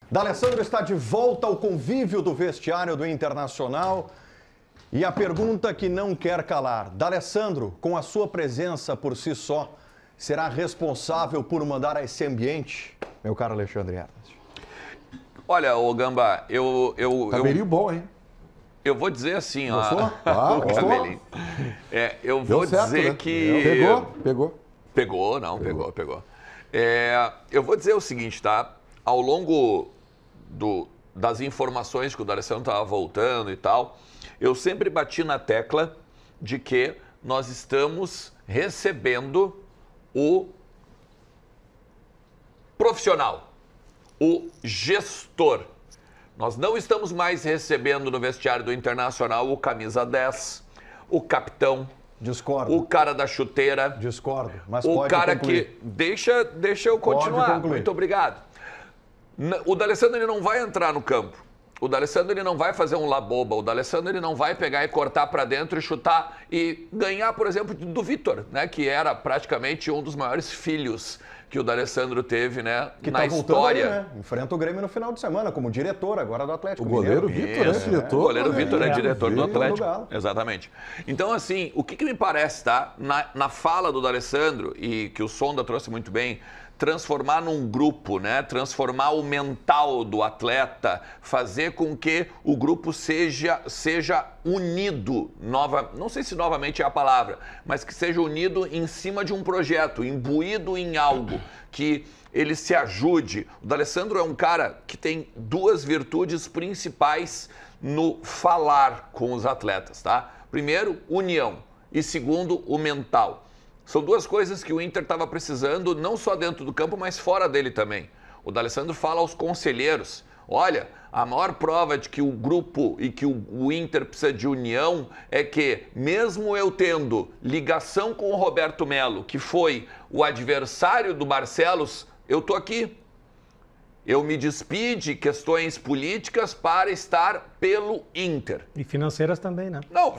D'Alessandro está de volta ao convívio do vestiário do Internacional. E a pergunta que não quer calar. D'Alessandro, com a sua presença por si só, será responsável por mandar esse ambiente, meu caro Alexandre Ernest? Olha, ô Gamba, Cabelinho bom, hein? Eu vou dizer assim, ó. Gostou? Ah, O cabelinho. Eu vou Deu certo, dizer né? que... Pegou. Pegou. Eu vou dizer o seguinte, tá? Ao longo das informações que o D'Alessandro estava voltando e tal, eu sempre bati na tecla de que nós estamos recebendo o profissional, o gestor. Nós não estamos mais recebendo no vestiário do Internacional o camisa 10, o capitão, Discordo. o cara da chuteira. Discordo, mas O pode cara concluir. que... Deixa eu continuar. Pode concluir. Muito obrigado. O D'Alessandro ele não vai entrar no campo. O D'Alessandro ele não vai fazer um laboba. O D'Alessandro ele não vai pegar e cortar para dentro e chutar e ganhar, por exemplo, do Vitor, né? Que era praticamente um dos maiores filhos que o D'Alessandro teve, né? Que na tá voltando aí, história. né? Enfrenta o Grêmio no final de semana, como diretor agora do Atlético O goleiro Mineiro. Vitor, né? Diretor. O goleiro Vitor é diretor do Vitor Atlético. do Galo. Exatamente. Então, assim, o que me parece, tá? Na fala do D'Alessandro, e que o Sonda trouxe muito bem, transformar num grupo, né? Transformar o mental do atleta, fazer com que o grupo seja unido, não sei se novamente é a palavra, mas que seja unido em cima de um projeto, imbuído em algo, que ele se ajude. O D'Alessandro é um cara que tem duas virtudes principais no falar com os atletas, tá? Primeiro, união, e segundo, o mental. São duas coisas que o Inter estava precisando, não só dentro do campo, mas fora dele também. O D'Alessandro fala aos conselheiros, olha, a maior prova de que o grupo e que o Inter precisa de união é que, mesmo eu tendo ligação com o Roberto Melo, que foi o adversário do Barcelos, eu tô aqui. Eu me despi de questões políticas para estar pelo Inter. E financeiras também, né? Não,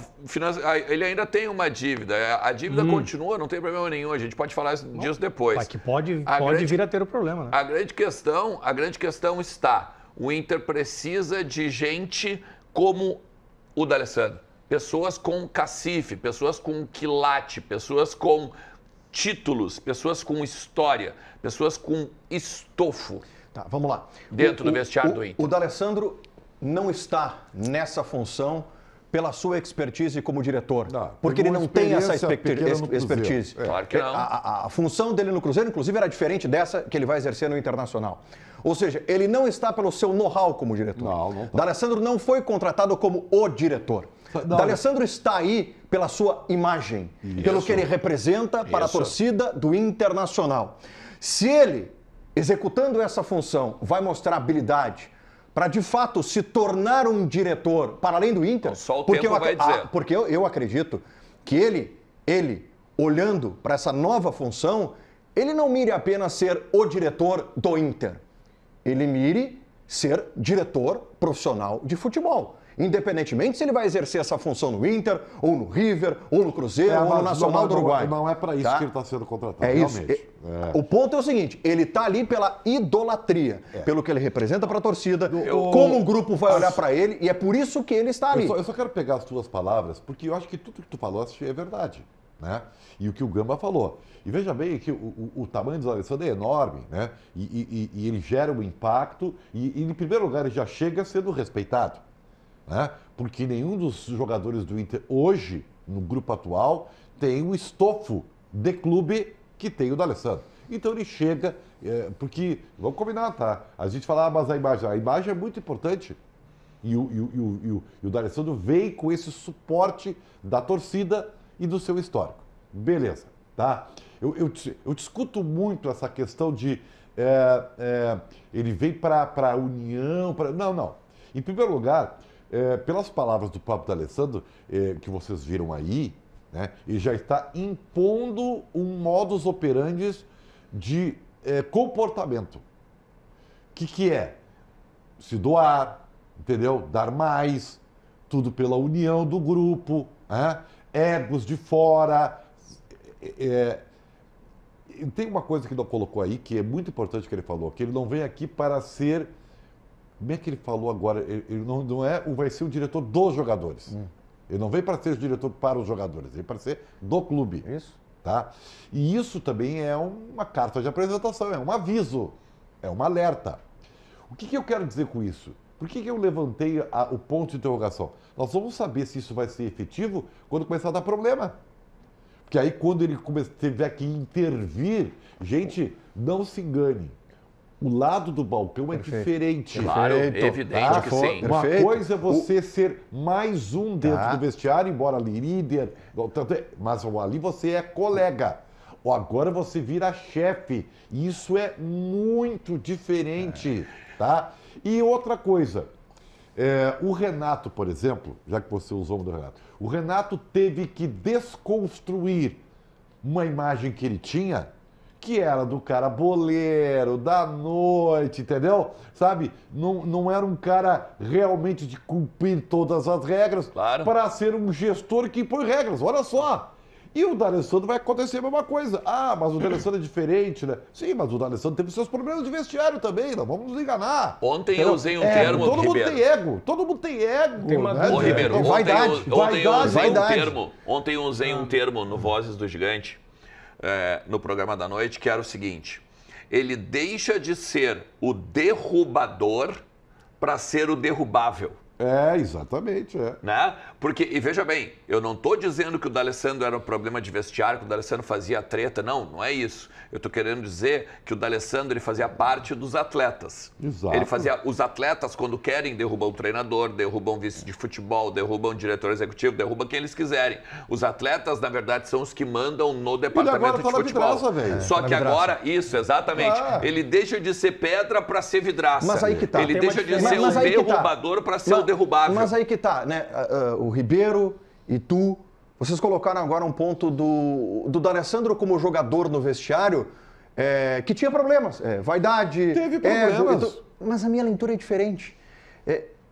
ele ainda tem uma dívida. A dívida continua, não tem problema nenhum. A gente pode falar disso depois. Mas que pode grande- vir a ter o problema, né? A grande questão está: o Inter precisa de gente como o D'Alessandro. Pessoas com cacife, pessoas com quilate, pessoas com títulos, pessoas com história, pessoas com estofo. Tá, vamos lá. Dentro do vestiário do Inter. O D'Alessandro não está nessa função pela sua expertise como diretor. Não, porque ele pegou não tem essa experiência pequena no Cruzeiro. expertise. Claro que não. A função dele no Cruzeiro, inclusive, era diferente dessa que ele vai exercer no Internacional. Ou seja, ele não está pelo seu know-how como diretor. Não tá. D'Alessandro não foi contratado como o diretor. D'Alessandro está aí pela sua imagem, pelo que ele representa para a torcida do Internacional. Se ele, executando essa função, vai mostrar habilidade para, de fato, se tornar um diretor para além do Inter... Só o tempo vai dizer. Porque eu acredito que ele, olhando para essa nova função, ele não mire apenas ser o diretor do Inter. Ele mire ser diretor profissional de futebol. Independentemente se ele vai exercer essa função no Inter, ou no River, ou no Cruzeiro, ou no Nacional do Uruguai. Não é para isso que ele está sendo contratado, É isso. realmente. O ponto é o seguinte, ele está ali pela idolatria, pelo que ele representa para a torcida, como o grupo vai olhar para ele, e é por isso que ele está ali. Eu só quero pegar as tuas palavras, porque eu acho que tudo que tu falou é verdade, né? E o que o Gamba falou. E veja bem que o tamanho do D'Alessandro é enorme, né? E ele gera um impacto, e em primeiro lugar ele já chega sendo respeitado, né? Porque nenhum dos jogadores do Inter hoje, no grupo atual, tem o estofo de clube que tem o D'Alessandro. Então ele chega, porque, vamos combinar, tá? A gente fala, mas a imagem é muito importante. E o D'Alessandro veio com esse suporte da torcida e do seu histórico. Beleza, tá? Eu discuto muito essa questão de ele vem para a união, não. Em primeiro lugar, pelas palavras do próprio D'Alessandro, que vocês viram aí, né, ele já está impondo um modus operandi de comportamento. Que é se doar, entendeu? Dar mais, tudo pela união do grupo, né? Egos de fora. Tem uma coisa que ele colocou aí, que é muito importante que ele falou, que ele não vem aqui para ser Como é que ele falou agora? Ele não é, vai ser o diretor dos jogadores. Ele não vem para ser o diretor para os jogadores, ele vem para ser do clube. Isso. Tá? E isso também é uma carta de apresentação, é um aviso, é um alerta. O que eu quero dizer com isso? Por que eu levantei o ponto de interrogação? Nós vamos saber se isso vai ser efetivo quando começar a dar problema. Porque aí quando ele tiver que intervir, gente, não se engane. O lado do balcão é diferente. Claro, evidente que sim. Uma Perfeito. coisa é você ser mais um dentro do vestiário, embora líder, mas ali você é colega. Agora você vira chefe. Isso é muito diferente, tá? E outra coisa, o Renato, por exemplo, já que você usou o nome do Renato, o Renato teve que desconstruir uma imagem que ele tinha, que era do cara boleiro, da noite, entendeu? Sabe? Não era um cara realmente de cumprir todas as regras para ser um gestor que impõe regras. Olha só. E o D'Alessandro vai acontecer a mesma coisa. Ah, mas o D'Alessandro é diferente, né? Sim, mas o D'Alessandro teve seus problemas de vestiário também, não vamos nos enganar. Ontem eu usei um termo, todo mundo Ribeiro. tem ego, todo mundo tem ego. Tem uma né? Ô, Ribeiro, É vaidade, ontem eu usei um termo no Vozes do Gigante, no programa da noite, que era o seguinte: ele deixa de ser o derrubador para ser o derrubável. Exatamente, Né? Porque, e veja bem, eu não estou dizendo que o D'Alessandro era um problema de vestiário, que o D'Alessandro fazia treta, não é isso. Eu estou querendo dizer que o D'Alessandro ele fazia parte dos atletas. Exato. Ele fazia, os atletas, quando querem, derrubam o treinador, derrubam o vice de futebol, derrubam o diretor executivo, derrubam quem eles quiserem. Os atletas, na verdade, são os que mandam no departamento de futebol. Só que agora, isso, exatamente, ele deixa de ser pedra para ser vidraça. Mas aí que tá. Ele deixa de ser o derrubador para ser o derrubável. Mas aí que tá, né? O Ribeiro e tu, vocês colocaram agora um ponto do D'Alessandro como jogador no vestiário, que tinha problemas. Vaidade, teve problemas. Mas a minha leitura é diferente.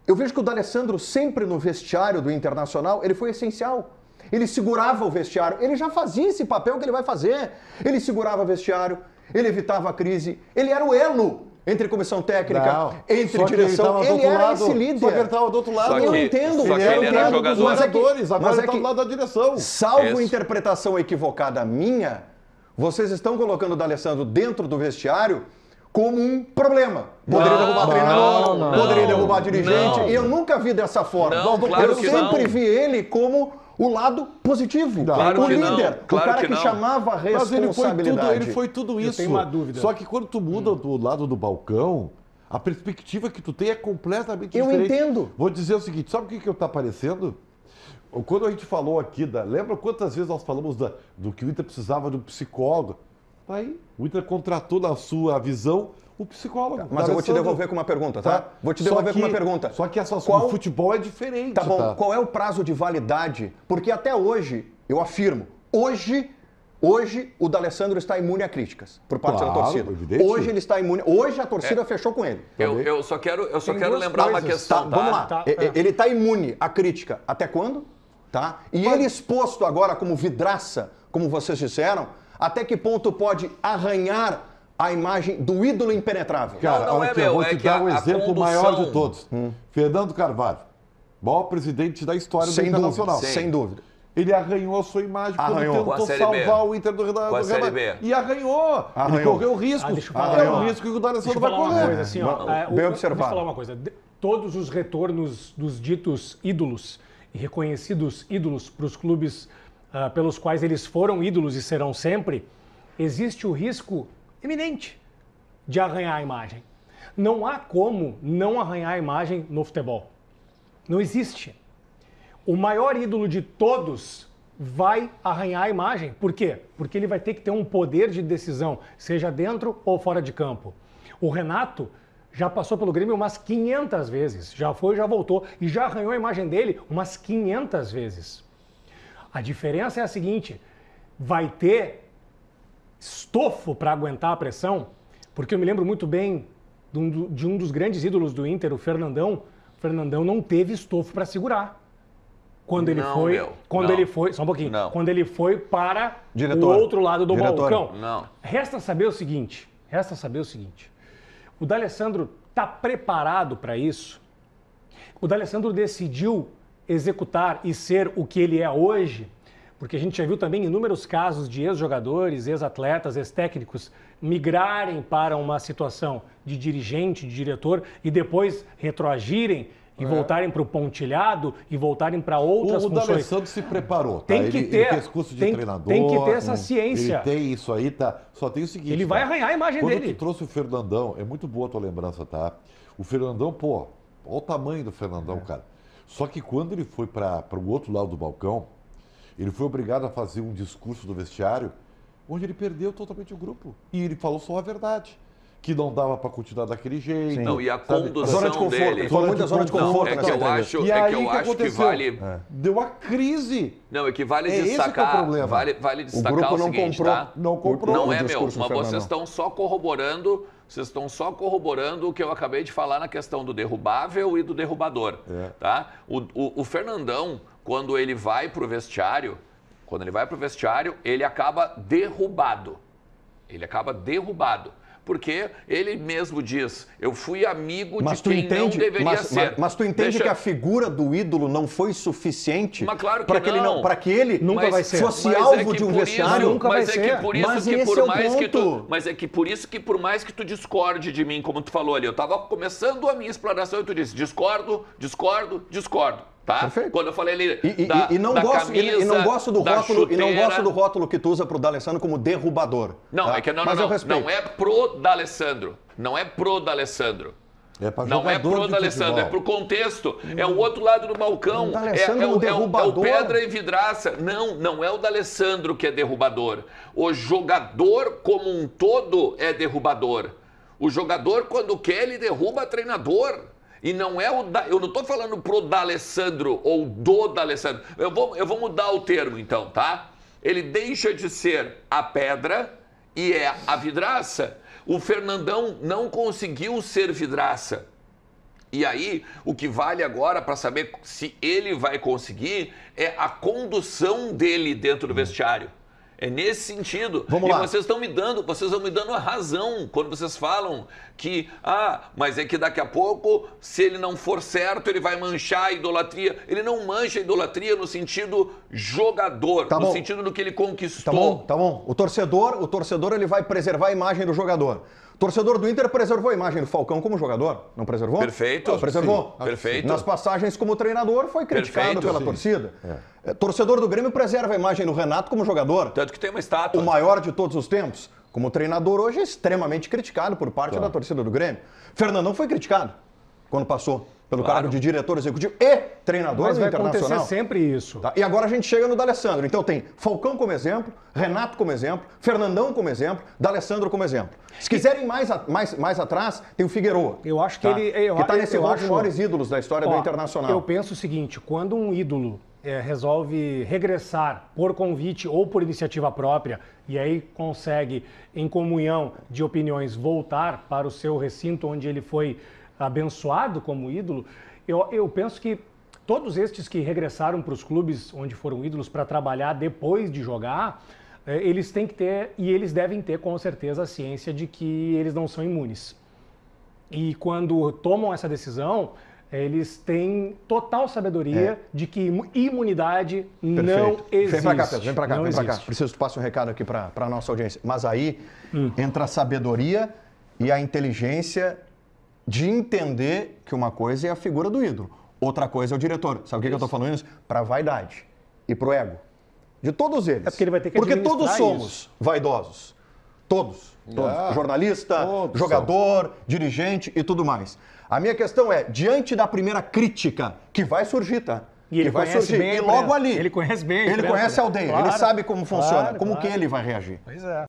Eu vejo que o D'Alessandro sempre no vestiário do Internacional, ele foi essencial. Ele segurava o vestiário, ele já fazia esse papel que ele vai fazer. Ele segurava o vestiário, ele evitava a crise, ele era o elo entre comissão técnica, entre direção, ele era esse líder. Só que ele estava do outro lado. Eu entendo. Só que ele era jogador. Agora ele está do lado da direção. Salvo interpretação equivocada minha, vocês estão colocando o D'Alessandro dentro do vestiário como um problema. Poderia derrubar treinador, poderia derrubar dirigente, e eu nunca vi dessa forma. Eu sempre vi ele como o lado positivo, o líder, o cara que chamava a responsabilidade. Ele foi tudo isso. Eu tenho uma dúvida. Só que quando tu muda do lado do balcão, a perspectiva que tu tem é completamente diferente. Eu entendo. Vou dizer o seguinte, sabe o que está aparecendo? Quando a gente falou aqui, lembra quantas vezes nós falamos do que o Inter precisava de um psicólogo? Aí, o Inter contratou na sua visão o psicólogo. Mas eu vou te devolver com uma pergunta, tá? Vou te devolver com uma pergunta. Só que o futebol é diferente. Tá bom, qual é o prazo de validade? Porque até hoje, eu afirmo, hoje o D'Alessandro está imune a críticas por parte da torcida. Evidente. Hoje ele está imune. Hoje a torcida fechou com ele. Eu só quero lembrar uma questão, Vamos lá. Ele está imune à crítica até quando? Tá? E ele exposto agora como vidraça, como vocês disseram, até que ponto pode arranhar a imagem do ídolo impenetrável? Cara, olha aqui, eu vou te dar um exemplo maior de todos. Fernando Carvalho, maior presidente da história do Internacional. Sem dúvida. Ele arranhou a sua imagem quando tentou salvar o Inter do Real Madrid. E arranhou. Ele correu riscos. É um risco que o D'Alessandro vai correr. Assim, bem observado. Deixa eu falar uma coisa. Todos os retornos dos ditos ídolos e reconhecidos ídolos para os clubes pelos quais eles foram ídolos e serão sempre, existe o risco iminente de arranhar a imagem. Não há como não arranhar a imagem no futebol. Não existe. O maior ídolo de todos vai arranhar a imagem. Por quê? Porque ele vai ter que ter um poder de decisão, seja dentro ou fora de campo. O Renato já passou pelo Grêmio umas 500 vezes. Já foi, já voltou. E já arranhou a imagem dele umas 500 vezes. A diferença é a seguinte, vai ter estofo para aguentar a pressão, porque eu me lembro muito bem de um dos grandes ídolos do Inter, o Fernandão. O Fernandão não teve estofo para segurar. Quando ele foi, só um pouquinho, quando ele foi para o outro lado do balcão. Não. Resta saber o seguinte, o D'Alessandro está preparado para isso? O D'Alessandro decidiu executar e ser o que ele é hoje, porque a gente já viu também inúmeros casos de ex-jogadores, ex-atletas, ex-técnicos migrarem para uma situação de dirigente, de diretor e depois retroagirem e voltarem para o pontilhado e voltarem para outras funções. O D'Alessandro se preparou, tá? Tem que ter, ele fez curso de treinador. Tem que ter essa ciência. Ele tem isso aí, tá? Só tem o seguinte, ele vai arranhar a imagem quando dele. tu trouxe o Fernandão, é muito boa a tua lembrança, tá? O Fernandão, pô, olha o tamanho do Fernandão, cara. Só que quando ele foi para o outro lado do balcão, ele foi obrigado a fazer um discurso do vestiário onde ele perdeu totalmente o grupo. E ele falou só a verdade. Que não dava para continuar daquele jeito. Sim. Não, e a sabe? condução zona de conforto. dele... Falou muito da zona de conforto. É que eu acho, E aí, que eu acho que vale... Deu a crise. Não, é que vale Esse destacar... que é o problema. Vale destacar o grupo não seguinte, comprou, tá? Não comprou. Não o é, meu, discurso mas do vocês Fernandão. estão só corroborando o que eu acabei de falar na questão do derrubável e do derrubador, tá? O Fernandão, quando ele vai pro vestiário, ele acaba derrubado. Ele acaba derrubado. Porque ele mesmo diz, eu fui amigo de quem não deveria ser. Mas tu entende que a figura do ídolo não foi suficiente claro para que ele nunca vai ser. fosse alvo de um vestiário? Nunca vai ser. Mas é que por isso que por mais que tu discorde de mim, como tu falou ali, eu estava começando a minha exploração e tu disse, discordo. Tá? Perfeito. Quando eu falei ali e não gosto do rótulo que tu usa pro D'Alessandro como derrubador. Não, tá? é que não é pro D'Alessandro. Não é pro D'Alessandro. Não é pro D'Alessandro, é pro contexto. É o outro lado do balcão. É o pedra e vidraça. Não é o D'Alessandro que é derrubador. O jogador como um todo é derrubador. O jogador, quando quer, ele derruba treinador. E não é eu não estou falando pro D'Alessandro ou do D'Alessandro. Eu vou mudar o termo então, tá? Ele deixa de ser a pedra e é a vidraça. O Fernandão não conseguiu ser vidraça. E aí, o que vale agora para saber se ele vai conseguir é a condução dele dentro do vestiário. É nesse sentido. Vamos lá. Vocês estão me dando a razão quando vocês falam que, mas é que daqui a pouco, se ele não for certo, ele vai manchar a idolatria. Ele não mancha a idolatria no sentido jogador, no sentido do que ele conquistou. Tá bom. O torcedor ele vai preservar a imagem do jogador. O torcedor do Inter preservou a imagem do Falcão como jogador, não preservou? Perfeito. Preservou. Sim, perfeito. Nas passagens como treinador foi criticado pela torcida. Torcedor do Grêmio preserva a imagem do Renato como jogador. Tanto que tem uma estátua. O maior de todos os tempos. Como treinador hoje é extremamente criticado por parte da torcida do Grêmio. Fernandão foi criticado quando passou pelo cargo de diretor executivo e treinador do Internacional. Mas vai acontecer sempre isso. Tá? E agora a gente chega no D'Alessandro. Então tem Falcão como exemplo, Renato como exemplo, Fernandão como exemplo, D'Alessandro como exemplo. Se quiserem mais atrás, tem o Figueroa. Eu acho que ele... Que está nesse rol de maiores ídolos da história do Internacional. Eu penso o seguinte, quando um ídolo resolve regressar por convite ou por iniciativa própria e aí consegue, em comunhão de opiniões, voltar para o seu recinto onde ele foi abençoado como ídolo, eu penso que todos estes que regressaram para os clubes onde foram ídolos para trabalhar depois de jogar, eles têm que ter, e eles devem ter com certeza a ciência de que eles não são imunes. E quando tomam essa decisão, eles têm total sabedoria de que imunidade não existe. Vem pra cá, Pedro, vem pra cá. Preciso que tu passe um recado aqui pra nossa audiência. Mas aí entra a sabedoria e a inteligência de entender que uma coisa é a figura do ídolo, outra coisa é o diretor. Sabe o que eu estou falando isso? Para vaidade e pro ego. De todos eles. É porque ele vai ter que Porque todos somos vaidosos. Todos. Jornalista, jogador, dirigente e tudo mais. A minha questão é, diante da primeira crítica que vai surgir, tá? E ele conhece bem, e logo ali. Ele conhece bem. Ele conhece a aldeia, claro, ele sabe como funciona, claro. que ele vai reagir. Pois é.